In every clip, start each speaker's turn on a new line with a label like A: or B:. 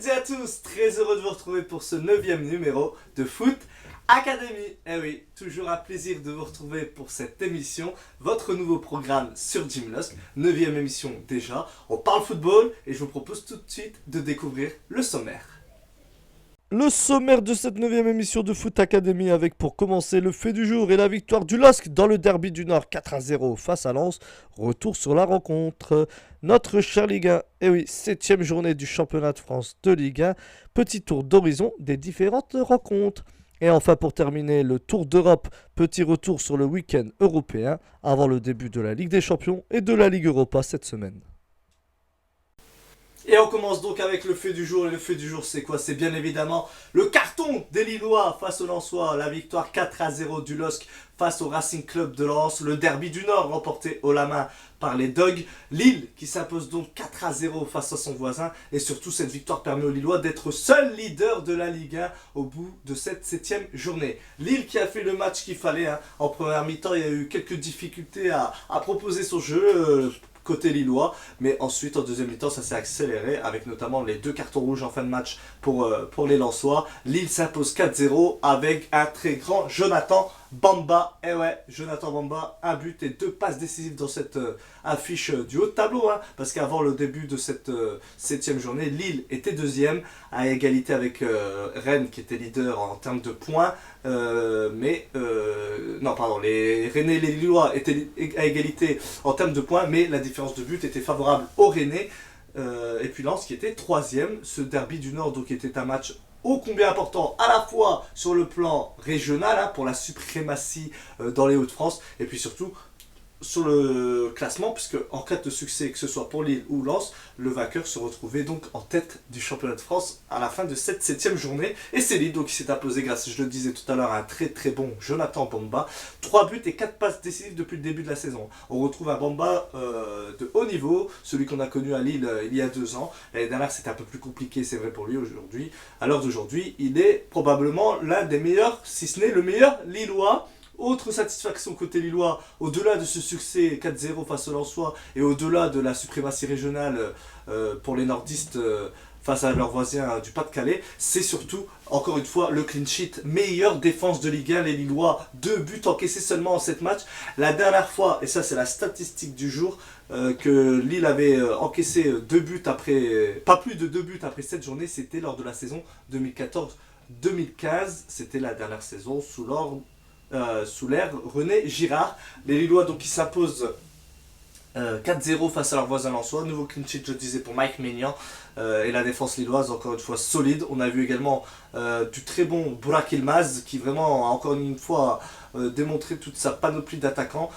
A: toutes et à tous, très heureux de vous retrouver pour ce 9e numéro de Foot Academy. Eh oui, toujours un plaisir de vous retrouver pour cette émission, votre nouveau programme sur Jim Lusk, 9e émission déjà. On parle football et je vous propose tout de suite de découvrir le sommaire.
B: Le sommaire de cette 9e émission de Foot Academy avec pour commencer le fait du jour et la victoire du LOSC dans le derby du Nord 4-0 face à Lens. Retour sur la rencontre. Notre cher Ligue 1, et oui, 7e journée du championnat de France de Ligue 1. Petit tour d'horizon des différentes rencontres. Et enfin pour terminer le Tour d'Europe, petit retour sur le week-end européen avant le début de la Ligue des Champions et de la Ligue Europa cette semaine.
A: Et on commence donc avec le fait du jour. Et le fait du jour, c'est quoi? C'est bien évidemment le carton des Lillois face aux Lensois. La victoire 4-0 du LOSC face au Racing Club de Lens. Le derby du Nord remporté haut la main par les Dogs. Lille qui s'impose donc 4-0 face à son voisin. Et surtout, cette victoire permet aux Lillois d'être seul leader de la Ligue 1 au bout de cette 7e journée. Lille qui a fait le match qu'il fallait. En première mi-temps, il y a eu quelques difficultés à proposer son jeu. Côté lillois, mais ensuite en deuxième mi-temps ça s'est accéléré avec notamment les 2 cartons rouges en fin de match pour les Lensois. Lille s'impose 4-0 avec un très grand Jonathan Bamba. Et ouais, Jonathan Bamba, un but et 2 passes décisives dans cette affiche du haut de tableau, parce qu'avant le début de cette 7e journée, Lille était 2e à égalité avec Rennes qui était leader en termes de points, les Rennais et les Lillois étaient à égalité en termes de points, mais la différence de but était favorable aux Rennais. Et puis Lens qui était 3e. Ce derby du Nord donc était un match ô combien important à la fois sur le plan régional, pour la suprématie dans les Hauts-de-France, et puis surtout sur le classement, puisque en cas de succès, que ce soit pour Lille ou Lens, le vainqueur se retrouvait donc en tête du championnat de France à la fin de cette 7e journée. Et c'est Lille donc qui s'est imposé grâce, je le disais tout à l'heure, à un très très bon Jonathan Bamba. 3 buts et 4 passes décisives depuis le début de la saison. On retrouve un Bamba de haut niveau, celui qu'on a connu à Lille il y a 2 ans. L'année dernière c'était un peu plus compliqué, c'est vrai pour lui aujourd'hui. À l'heure d'aujourd'hui, il est probablement l'un des meilleurs, si ce n'est le meilleur Lillois. Autre satisfaction côté lillois, au-delà de ce succès 4-0 face aux Lensois et au-delà de la suprématie régionale pour les nordistes face à leurs voisins du Pas-de-Calais, c'est surtout, encore une fois, le clean sheet. Meilleure défense de Ligue 1, les Lillois, 2 buts encaissés seulement en 7 matchs. La dernière fois, et ça c'est la statistique du jour, que Lille avait encaissé 2 buts après, pas plus de 2 buts après 7 journées, c'était lors de la saison 2014-2015. C'était la dernière saison sous l'ère René Girard. Les Lillois donc qui s'imposent 4-0 face à leurs voisins lensois. Nouveau clean sheet, je disais, pour Mike Maignan. Et la défense lilloise encore une fois solide. On a vu également du très bon Burak Yılmaz qui vraiment encore une fois démontré toute sa panoplie d'attaquants.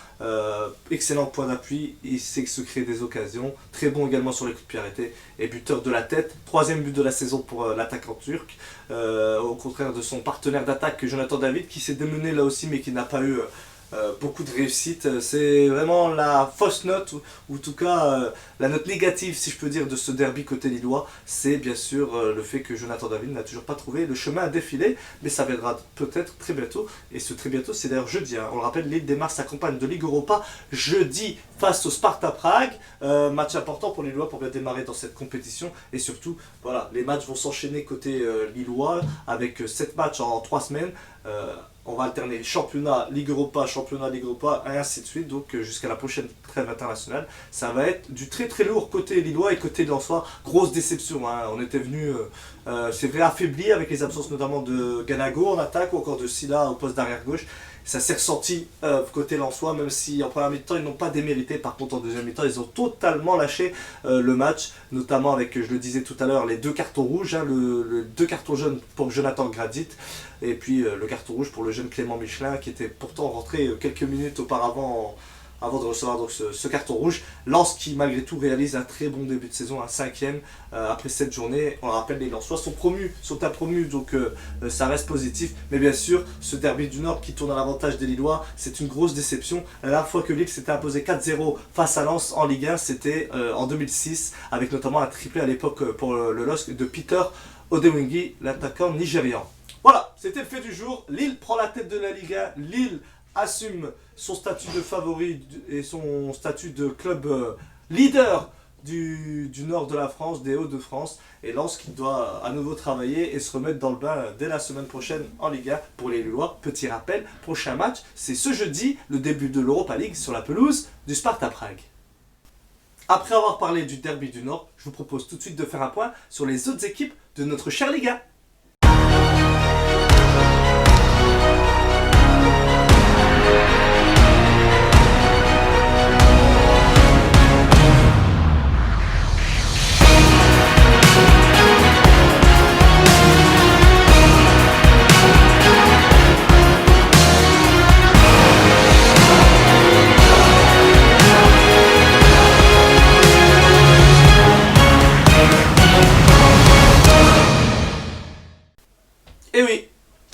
A: Excellent point d'appui, il sait se créer des occasions. Très bon également sur les coups de pied arrêtés et buteur de la tête. 3e but de la saison pour l'attaquant turc. Au contraire de son partenaire d'attaque Jonathan David qui s'est démené là aussi mais qui n'a pas eu beaucoup de réussite. C'est vraiment la fausse note, ou en tout cas la note négative si je peux dire de ce derby côté lillois, c'est bien sûr le fait que Jonathan David n'a toujours pas trouvé le chemin à défiler, mais ça viendra peut-être très bientôt, et ce très bientôt c'est d'ailleurs jeudi, on le rappelle, Lille démarre sa campagne de Ligue Europa jeudi face au Sparta Prague, match important pour les Lillois pour bien démarrer dans cette compétition, et surtout voilà, les matchs vont s'enchaîner côté lillois avec 7 matchs en 3 semaines. On va alterner championnat, Ligue Europa, et ainsi de suite, donc jusqu'à la prochaine trêve internationale. Ça va être du très très lourd côté lillois et côté lensois. Grosse déception, on était venu, c'est vrai, affaibli avec les absences notamment de Ganago en attaque ou encore de Silla au poste d'arrière gauche. Ça s'est ressenti côté lensois, même si en première mi-temps ils n'ont pas démérité. Par contre en deuxième mi-temps ils ont totalement lâché le match, notamment avec, je le disais tout à l'heure, les 2 cartons rouges, le 2 cartons jaunes pour Jonathan Gradit, et puis le carton rouge pour le jeune Clément Michelin qui était pourtant rentré quelques minutes auparavant avant de recevoir donc ce carton rouge. Lens qui malgré tout réalise un très bon début de saison, un 5e après cette journée. On le rappelle, les Lensois sont impromus, donc ça reste positif. Mais bien sûr, ce derby du Nord qui tourne à l'avantage des Lillois, c'est une grosse déception. La dernière fois que Lille s'était imposé 4-0 face à Lens en Ligue 1, c'était en 2006, avec notamment un triplé à l'époque pour le LOSC de Peter Odemwingie, l'attaquant nigérian. Voilà, c'était le fait du jour. Lille prend la tête de la Ligue 1. Lille assume son statut de favori et son statut de club leader du nord de la France, des Hauts-de-France, et Lens qui doit à nouveau travailler et se remettre dans le bain dès la semaine prochaine en Ligue 1 pour les Lillois. Petit rappel, prochain match, c'est ce jeudi, le début de l'Europa League sur la pelouse du Sparta Prague. Après avoir parlé du derby du Nord, je vous propose tout de suite de faire un point sur les autres équipes de notre chère Ligue 1. Et oui,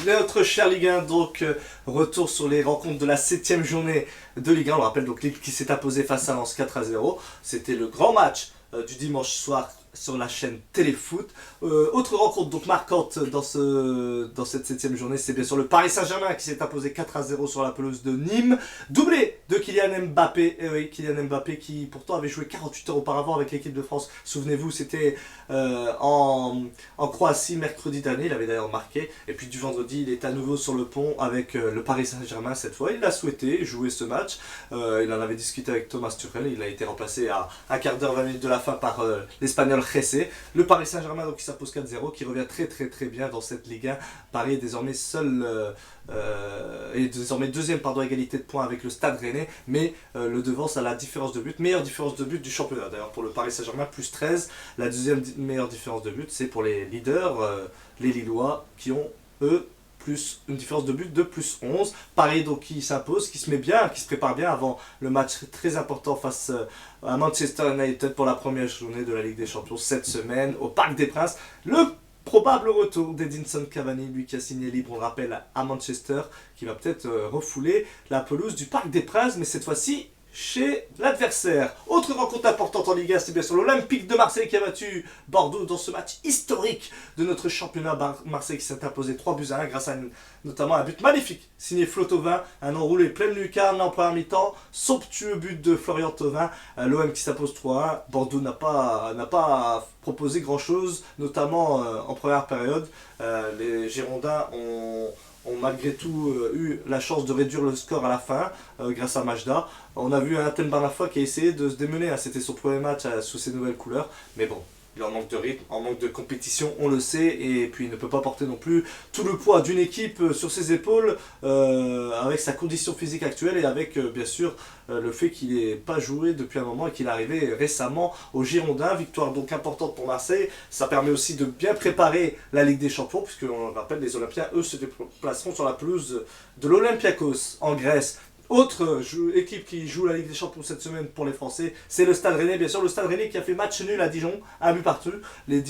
A: notre cher Ligue 1, donc retour sur les rencontres de la 7ème journée de Ligue 1. On rappelle donc l'équipe qui s'est imposée face à Lens 4-0. C'était le grand match du dimanche soir sur la chaîne Téléfoot. Autre rencontre donc marquante dans cette 7ème journée, c'est bien sûr le Paris Saint-Germain qui s'est imposé 4-0 sur la pelouse de Nîmes. Doublé de Kylian Mbappé. Et oui, Kylian Mbappé qui pourtant avait joué 48 heures auparavant avec l'équipe de France. Souvenez-vous, c'était en Croatie mercredi dernier. Il avait d'ailleurs marqué. Et puis du vendredi, il est à nouveau sur le pont avec le Paris Saint-Germain cette fois. Il a souhaité jouer ce match. Il en avait discuté avec Thomas Tuchel. Il a été remplacé à un quart d'heure, 20 minutes de la fin par l'Espagnol Jesse. Le Paris Saint-Germain donc qui s'impose 4-0, qui revient très bien dans cette Ligue 1. Paris est désormais seul et désormais deuxième égalité de points avec le Stade Rennais, mais le devance à la différence de but, meilleure différence de but du championnat. D'ailleurs pour le Paris Saint-Germain plus 13, la deuxième meilleure différence de but c'est pour les leaders, les Lillois qui ont eux plus une différence de but de plus 11. Paris donc qui s'impose, qui se met bien, qui se prépare bien avant le match très important face à Manchester United pour la première journée de la Ligue des Champions cette semaine au Parc des Princes. Le probable retour d'Edinson Cavani, lui qui a signé libre, on le rappelle, à Manchester, qui va peut-être refouler la pelouse du Parc des Princes, mais cette fois-ci chez l'adversaire. Autre rencontre importante en Ligue 1, c'est bien sûr l'Olympique de Marseille qui a battu Bordeaux dans ce match historique de notre championnat. Marseille qui s'est imposé 3-1 grâce à notamment un but magnifique signé Flo Thauvin, un enroulé pleine lucarne en première mi-temps, somptueux but de Florian Thauvin. L'OM qui s'impose 3-1. Bordeaux n'a pas proposé grand chose, notamment en première période. Les Girondins ont malgré tout eu la chance de réduire le score à la fin grâce à Majda. On a vu un Atem Barnafoy qui a essayé de se démener, c'était son premier match sous ses nouvelles couleurs, mais bon, il en manque de rythme, en manque de compétition, on le sait, et puis il ne peut pas porter non plus tout le poids d'une équipe sur ses épaules avec sa condition physique actuelle et avec bien sûr le fait qu'il n'ait pas joué depuis un moment et qu'il est arrivé récemment au Girondins. Victoire donc importante pour Marseille, ça permet aussi de bien préparer la Ligue des Champions puisque on le rappelle, les Olympiens eux se déplaceront sur la pelouse de l'Olympiakos en Grèce. Autre équipe qui joue la Ligue des Champions cette semaine pour les Français, c'est le Stade Rennais, bien sûr. Le Stade Rennais qui a fait match nul à Dijon, un but partout. Les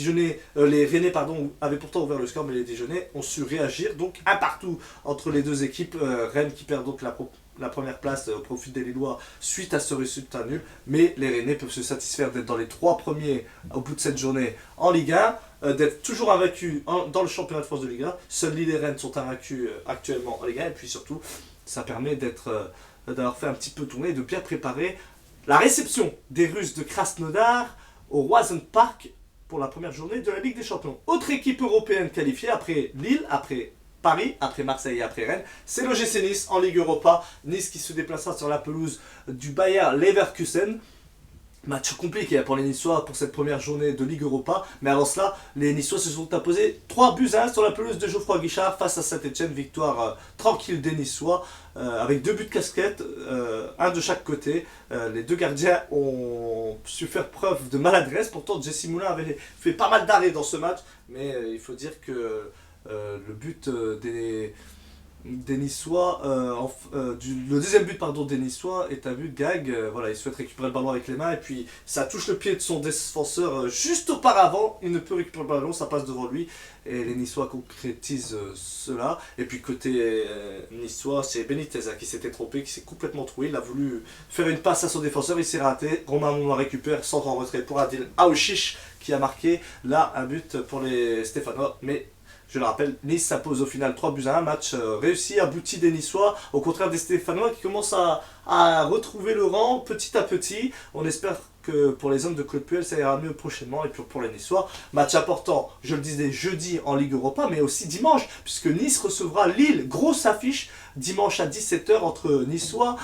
A: Rennais avaient pourtant ouvert le score, mais les Dijonnais ont su réagir. Donc un partout entre les deux équipes. Rennes qui perd donc la première place au profit des Lillois suite à ce résultat nul. Mais les Rennais peuvent se satisfaire d'être dans les 3 premiers au bout de cette journée en Ligue 1. D'être toujours invaincus dans le championnat de France de Ligue 1. Seuls Lille et Rennes sont invaincus actuellement en Ligue 1. Et puis surtout, ça permet d'avoir fait un petit peu tourner et de bien préparer la réception des Russes de Krasnodar au Roison Park pour la première journée de la Ligue des Champions. Autre équipe européenne qualifiée après Lille, après Paris, après Marseille et après Rennes, c'est l'OGC Nice en Ligue Europa. Nice qui se déplacera sur la pelouse du Bayer Leverkusen. Match compliqué pour les Niçois pour cette première journée de Ligue Europa, mais avant cela, les Niçois se sont imposés 3-1 sur la pelouse de Geoffroy Guichard face à Saint-Etienne. Victoire tranquille des Niçois avec 2 buts de casquette, un de chaque côté. Les deux gardiens ont su faire preuve de maladresse. Pourtant, Jesse Moulin avait fait pas mal d'arrêts dans ce match, mais il faut dire que le but des Niçois, le deuxième but des Niçois est un but de gag. Voilà, il souhaite récupérer le ballon avec les mains et puis ça touche le pied de son défenseur juste auparavant. Il ne peut récupérer le ballon, ça passe devant lui et les Niçois concrétisent cela. Et puis côté Niçois, c'est Benitez qui s'était trompé, qui s'est complètement troué. Il a voulu faire une passe à son défenseur, il s'est raté. Romain Moulin récupère, centre en retrait pour Adil Aouchiche qui a marqué là un but pour les Stéphanois. Mais Je le rappelle, Nice s'impose au final 3-1, match réussi, abouti des Niçois, au contraire des Stéphanois qui commencent à retrouver le rang petit à petit. On espère que pour les hommes de Claude Puel, ça ira mieux prochainement. Et puis pour les Niçois, match important, je le disais, jeudi en Ligue Europa, mais aussi dimanche, puisque Nice recevra Lille. Grosse affiche, dimanche à 17h entre Niçois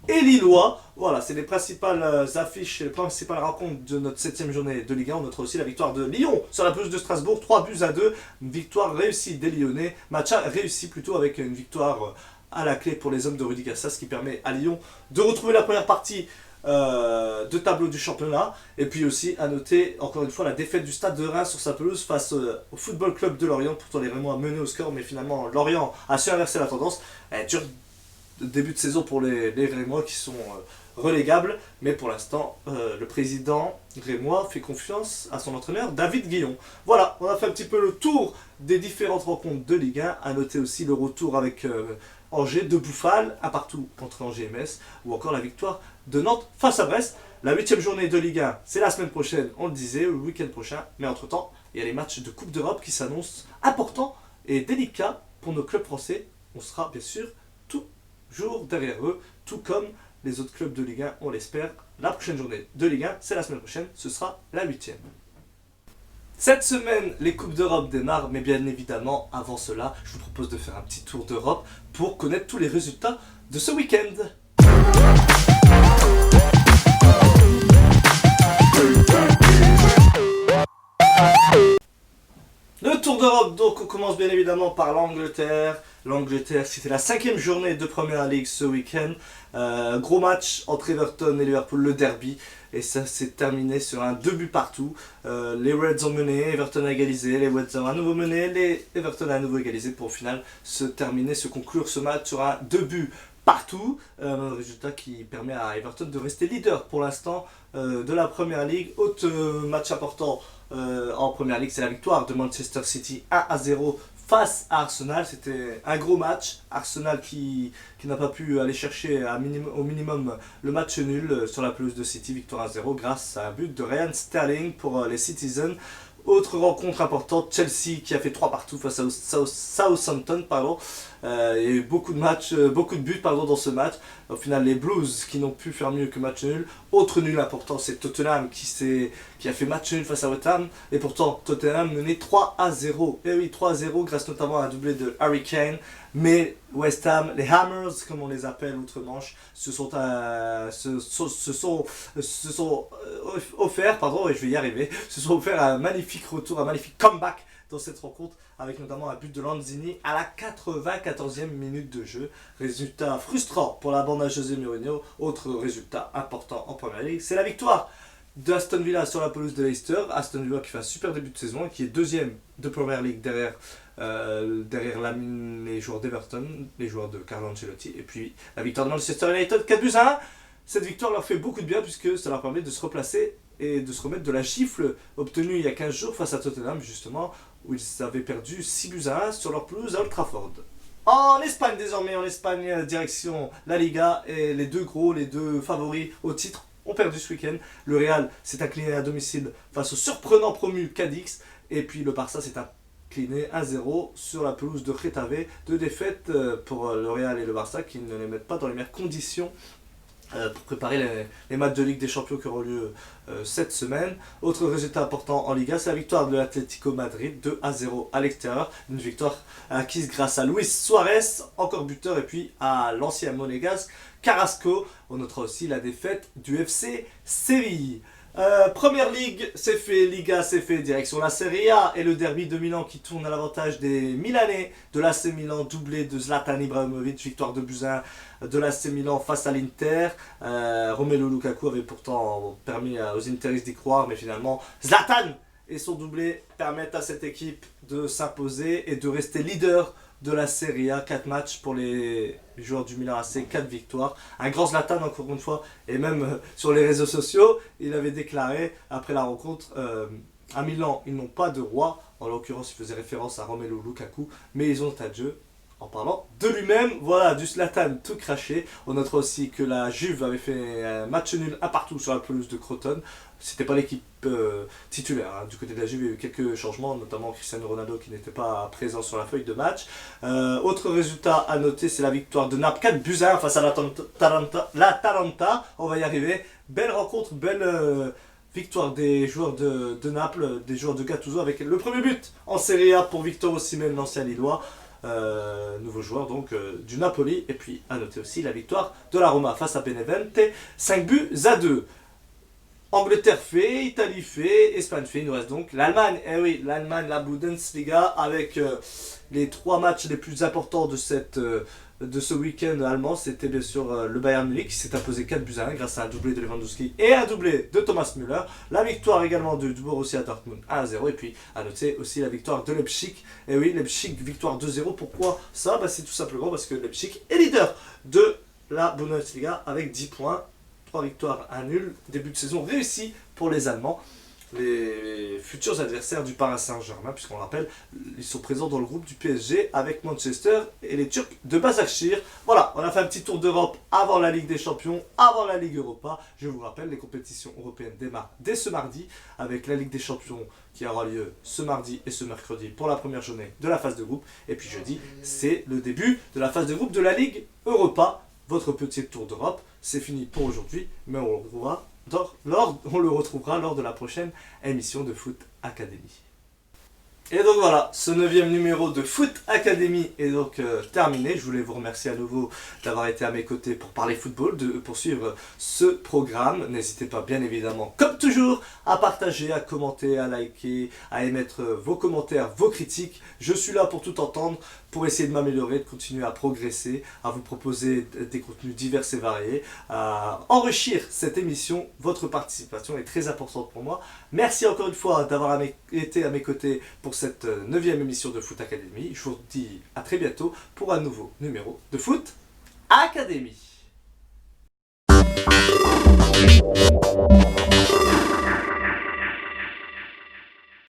A: et Lillois. Voilà, c'est les principales affiches, les principales rencontres de notre 7ème journée de Ligue 1. On notera aussi la victoire de Lyon sur la pelouse de Strasbourg, 3-2. Une victoire réussie des Lyonnais. Match réussi plutôt avec une victoire à la clé pour les hommes de Rudy Garcia, ce qui permet à Lyon de retrouver la première partie de tableau du championnat. Et puis aussi à noter encore une fois la défaite du Stade de Reims sur sa pelouse face au Football Club de Lorient. Pourtant les Rémois menaient au score, mais finalement Lorient a su inverser la tendance. Dur début de saison pour les Rémois qui sont relégables, mais pour l'instant le président Rémois fait confiance à son entraîneur David Guillon. Voilà, on a fait un petit peu le tour des différentes rencontres de Ligue 1. À noter aussi le retour avec Angers de Bouffal, un partout contre Angers et Metz, ou encore la victoire de Nantes face à Brest. La 8ème journée de Ligue 1, c'est la semaine prochaine, on le disait, le week-end prochain, mais entre-temps, il y a les matchs de Coupe d'Europe qui s'annoncent importants et délicats pour nos clubs français. On sera bien sûr toujours derrière eux, tout comme les autres clubs de Ligue 1, on l'espère. La prochaine journée de Ligue 1, c'est la semaine prochaine, ce sera la 8ème. Cette semaine, les Coupes d'Europe démarrent, mais bien évidemment, avant cela, je vous propose de faire un petit tour d'Europe pour connaître tous les résultats de ce week-end. Le Tour d'Europe, donc on commence bien évidemment par l'Angleterre. L'Angleterre, c'était la 5ème journée de Premier League ce week-end. Gros match entre Everton et Liverpool, le derby. Et ça s'est terminé sur un 2 buts partout. Les Reds ont mené, Everton a égalisé, les Reds ont à nouveau mené, les Everton a à nouveau égalisé pour au final se conclure ce match sur un 2 buts partout. Un résultat qui permet à Everton de rester leader pour l'instant de la Premier League. Autre match important en Premier League, c'est la victoire de Manchester City 1-0 face à Arsenal. C'était un gros match. Arsenal qui n'a pas pu aller chercher au minimum le match nul sur la pelouse de City. Victoire 1-0 grâce à un but de Ryan Sterling pour les Citizens. Autre rencontre importante, Chelsea qui a fait 3 partout face à Southampton. Il y a eu beaucoup de buts dans ce match. Au final, les Blues qui n'ont pu faire mieux que match nul. Autre nul important, c'est Tottenham qui a fait match nul face à West Ham. Et pourtant, Tottenham menait 3-0. Et oui, 3-0 grâce notamment à un doublé de Harry Kane. Mais West Ham, les Hammers, comme on les appelle outre-Manche, se sont offert un magnifique retour, un magnifique comeback dans cette rencontre, avec notamment un but de Lanzini à la 94e minute de jeu. Résultat frustrant pour la bande à José Mourinho. Autre résultat important en Premier League, c'est la victoire d'Aston Villa sur la pelouse de Leicester. Aston Villa qui fait un super début de saison, qui est deuxième de Premier League derrière les joueurs d'Everton, les joueurs de Carlo Ancelotti, et puis la victoire de Manchester United 4-1. Cette victoire leur fait beaucoup de bien puisque ça leur permet de se replacer et de se remettre de la gifle obtenue il y a 15 jours face à Tottenham, justement, où ils avaient perdu 6-1 sur leur pelouse à Old Trafford. En Espagne désormais, direction la Liga, et les deux favoris au titre ont perdu ce week-end. Le Real s'est incliné à domicile face au surprenant promu Cadix, et puis le Barça s'est incliné 1-0 sur la pelouse de Getafe. Deux défaites pour le Real et le Barça qui ne les mettent pas dans les meilleures conditions pour préparer les matchs de Ligue des Champions qui auront lieu cette semaine. Autre résultat important en Liga, c'est la victoire de l'Atlético Madrid 2-0 à l'extérieur. Une victoire acquise grâce à Luis Suarez, encore buteur, et puis à l'ancien monégasque Carrasco. On notera aussi la défaite du FC Séville. Première Ligue, c'est fait, Liga, c'est fait, direction la Serie A et le derby de Milan qui tourne à l'avantage des Milanais, de l'AC Milan, doublé de Zlatan Ibrahimovic, victoire de Buzyn de l'AC Milan face à l'Inter. Romelu Lukaku avait pourtant permis aux Interistes d'y croire, mais finalement Zlatan et son doublé permettent à cette équipe de s'imposer et de rester leader de la Serie A. 4 matchs pour les joueurs du Milan AC, 4 victoires. Un grand Zlatan encore une fois, et même sur les réseaux sociaux, il avait déclaré après la rencontre à Milan, ils n'ont pas de roi. En l'occurrence, il faisait référence à Romelu Lukaku, mais ils ont un jeu En parlant de lui-même, voilà, du Zlatan tout craché. On notera aussi que la Juve avait fait un match nul un partout sur la pelouse de Crotone. C'était pas l'équipe titulaire. Hein. Du côté de la Juve, il y a eu quelques changements, notamment Cristiano Ronaldo qui n'était pas présent sur la feuille de match. Autre résultat à noter, c'est la victoire de Naples 4-1 face à l'Atalanta. On va y arriver. Belle rencontre, belle victoire des joueurs de Naples, des joueurs de Gattuso, avec le premier but en Serie A pour Victor Osimhen, l'ancien Lillois. Nouveau joueur donc du Napoli. Et puis à noter aussi la victoire de la Roma face à Benevente, 5-2. Angleterre fait, Italie fait, Espagne fait, il nous reste donc l'Allemagne. Eh oui, l'Allemagne, la Bundesliga, avec les 3 matchs les plus importants de ce week-end allemand. C'était bien sûr le Bayern Munich qui s'est imposé 4-1 grâce à un doublé de Lewandowski et un doublé de Thomas Müller. La victoire également du Borussia Dortmund 1-0. Et puis à noter aussi la victoire de Leipzig. Et oui, Leipzig, victoire 2-0. Pourquoi ça? C'est tout simplement parce que Leipzig est leader de la Bundesliga avec 10 points. 3 victoires, 1 nul. Début de saison réussi pour les Allemands. Les futurs adversaires du Paris Saint-Germain, puisqu'on rappelle, ils sont présents dans le groupe du PSG avec Manchester et les Turcs de Başakşehir. Voilà, on a fait un petit tour d'Europe avant la Ligue des Champions, avant la Ligue Europa. Je vous rappelle, les compétitions européennes démarrent dès ce mardi avec la Ligue des Champions qui aura lieu ce mardi et ce mercredi pour la première journée de la phase de groupe. Et puis jeudi, c'est le début de la phase de groupe de la Ligue Europa. Votre petit tour d'Europe, c'est fini pour aujourd'hui, mais on le retrouvera lors de la prochaine émission de Foot Academy. Et donc voilà, ce 9e numéro de Foot Academy est donc terminé. Je voulais vous remercier à nouveau d'avoir été à mes côtés pour parler football, de poursuivre ce programme. N'hésitez pas bien évidemment, comme toujours, à partager, à commenter, à liker, à émettre vos commentaires, vos critiques. Je suis là pour tout entendre, pour essayer de m'améliorer, de continuer à progresser, à vous proposer des contenus divers et variés, à enrichir cette émission. Votre participation est très importante pour moi. Merci encore une fois d'avoir été à mes côtés pour cette 9e émission de Foot Academy. Je vous dis à très bientôt pour un nouveau numéro de Foot Academy.